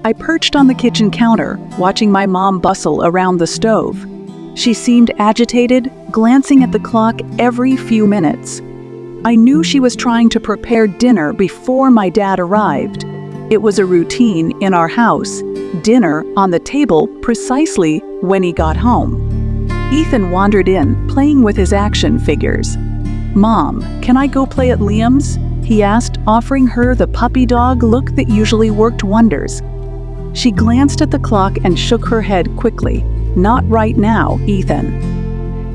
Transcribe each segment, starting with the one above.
I perched on the kitchen counter, watching my mom bustle around the stove. She seemed agitated, glancing at the clock every few minutes. I knew she was trying to prepare dinner before my dad arrived. It was a routine in our house, dinner on the table precisely when he got home. Ethan wandered in, playing with his action figures. "Mom, can I go play at Liam's?" he asked, offering her the puppy dog look that usually worked wonders. She glanced at the clock and shook her head quickly. "Not right now, Ethan.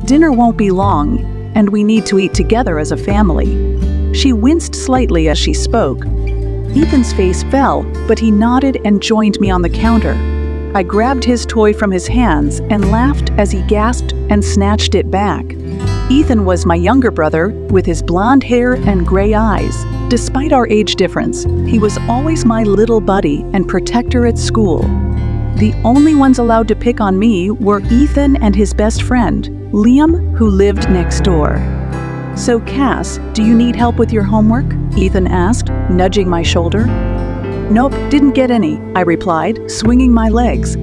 Dinner won't be long, and we need to eat together as a family." She winced slightly as she spoke. Ethan's face fell, but he nodded and joined me on the counter. I grabbed his toy from his hands and laughed as he gasped and snatched it back. Ethan was my younger brother, with his blonde hair and gray eyes. Despite our age difference, he was always my little buddy and protector at school. The only ones allowed to pick on me were Ethan and his best friend, Liam, who lived next door. "So, Cass, do you need help with your homework?" Ethan asked, nudging my shoulder. "Nope, didn't get any," I replied, swinging my legs.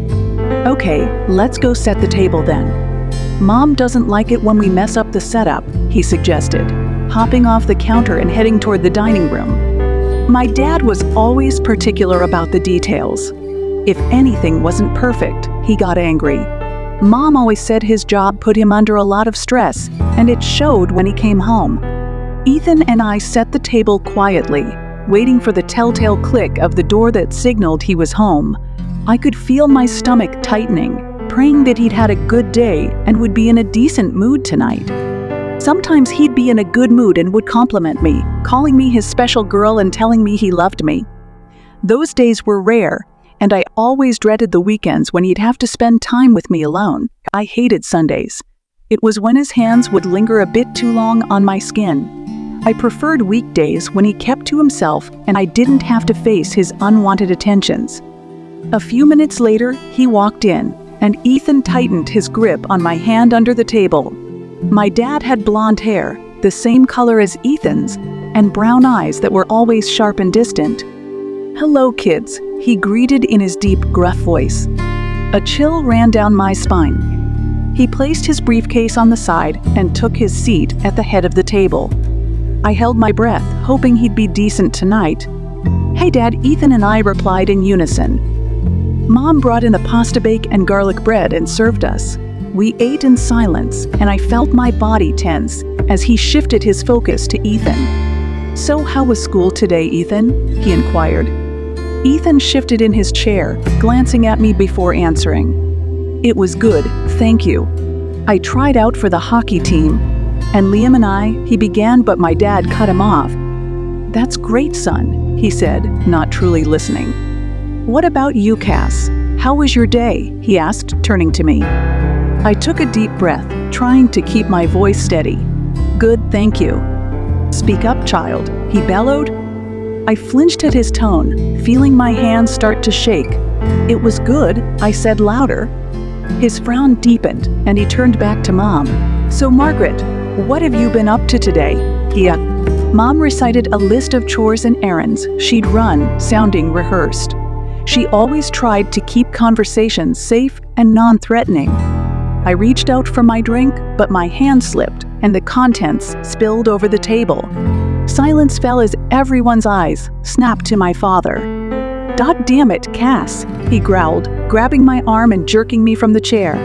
"Okay, let's go set the table then." "Mom doesn't like it when we mess up the setup," he suggested, hopping off the counter and heading toward the dining room. My dad was always particular about the details. If anything wasn't perfect, he got angry. Mom always said his job put him under a lot of stress, and it showed when he came home. Ethan and I set the table quietly, waiting for the telltale click of the door that signaled he was home. I could feel my stomach tightening, praying that he'd had a good day and would be in a decent mood tonight. Sometimes he'd be in a good mood and would compliment me, calling me his special girl and telling me he loved me. Those days were rare, and I always dreaded the weekends when he'd have to spend time with me alone. I hated Sundays. It was when his hands would linger a bit too long on my skin. I preferred weekdays when he kept to himself and I didn't have to face his unwanted attentions. A few minutes later, he walked in, and Ethan tightened his grip on my hand under the table. My dad had blonde hair, the same color as Ethan's, and brown eyes that were always sharp and distant. "Hello, kids," he greeted in his deep, gruff voice. A chill ran down my spine. He placed his briefcase on the side and took his seat at the head of the table. I held my breath, hoping he'd be decent tonight. "Hey, Dad," Ethan and I replied in unison. Mom brought in the pasta bake and garlic bread and served us. We ate in silence, and I felt my body tense as he shifted his focus to Ethan. "So how was school today, Ethan?" he inquired. Ethan shifted in his chair, glancing at me before answering. "It was good, thank you. I tried out for the hockey team, and Liam and I," he began, but my dad cut him off. "That's great, son," he said, not truly listening. "What about you, Cass? How was your day?" he asked, turning to me. I took a deep breath, trying to keep my voice steady. "Good, thank you." "Speak up, child," he bellowed. I flinched at his tone, feeling my hands start to shake. "It was good," I said louder. His frown deepened, and he turned back to Mom. "So Margaret, what have you been up to today?" he asked. Mom recited a list of chores and errands she'd run, sounding rehearsed. She always tried to keep conversations safe and non-threatening. I reached out for my drink, but my hand slipped, and the contents spilled over the table. Silence fell as everyone's eyes snapped to my father. "God damn it, Cass," he growled, grabbing my arm and jerking me from the chair.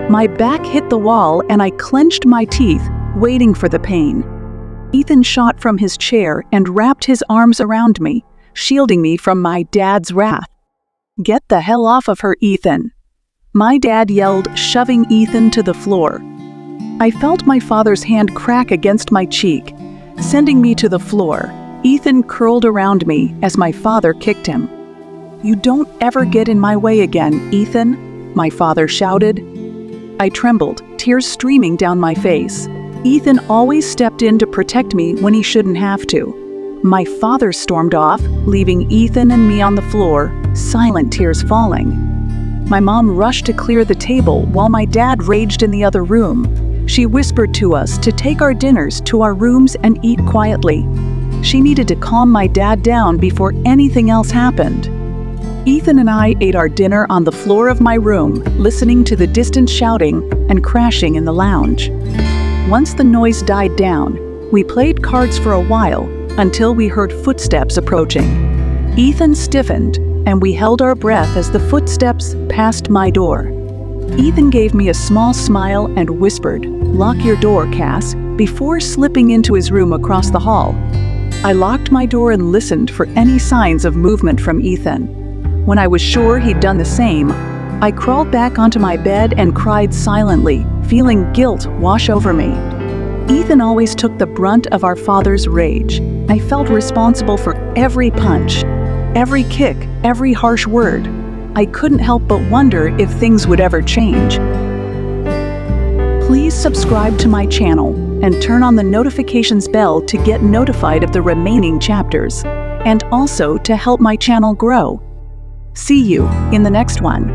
My back hit the wall and I clenched my teeth, waiting for the pain. Ethan shot from his chair and wrapped his arms around me, shielding me from my dad's wrath. "Get the hell off of her, Ethan," my dad yelled, shoving Ethan to the floor. I felt my father's hand crack against my cheek, sending me to the floor. Ethan curled around me as my father kicked him. "You don't ever get in my way again, Ethan," my father shouted. I trembled, tears streaming down my face. Ethan always stepped in to protect me when he shouldn't have to. My father stormed off, leaving Ethan and me on the floor, silent tears falling. My mom rushed to clear the table while my dad raged in the other room. She whispered to us to take our dinners to our rooms and eat quietly. She needed to calm my dad down before anything else happened. Ethan and I ate our dinner on the floor of my room, listening to the distant shouting and crashing in the lounge. Once the noise died down, we played cards for a while until we heard footsteps approaching. Ethan stiffened, and we held our breath as the footsteps passed my door. Ethan gave me a small smile and whispered, "Lock your door, Cass," before slipping into his room across the hall. I locked my door and listened for any signs of movement from Ethan. When I was sure he'd done the same, I crawled back onto my bed and cried silently, feeling guilt wash over me. Ethan always took the brunt of our father's rage. I felt responsible for every punch, every kick, every harsh word. I couldn't help but wonder if things would ever change. Please subscribe to my channel and turn on the notifications bell to get notified of the remaining chapters, and also to help my channel grow. See you in the next one.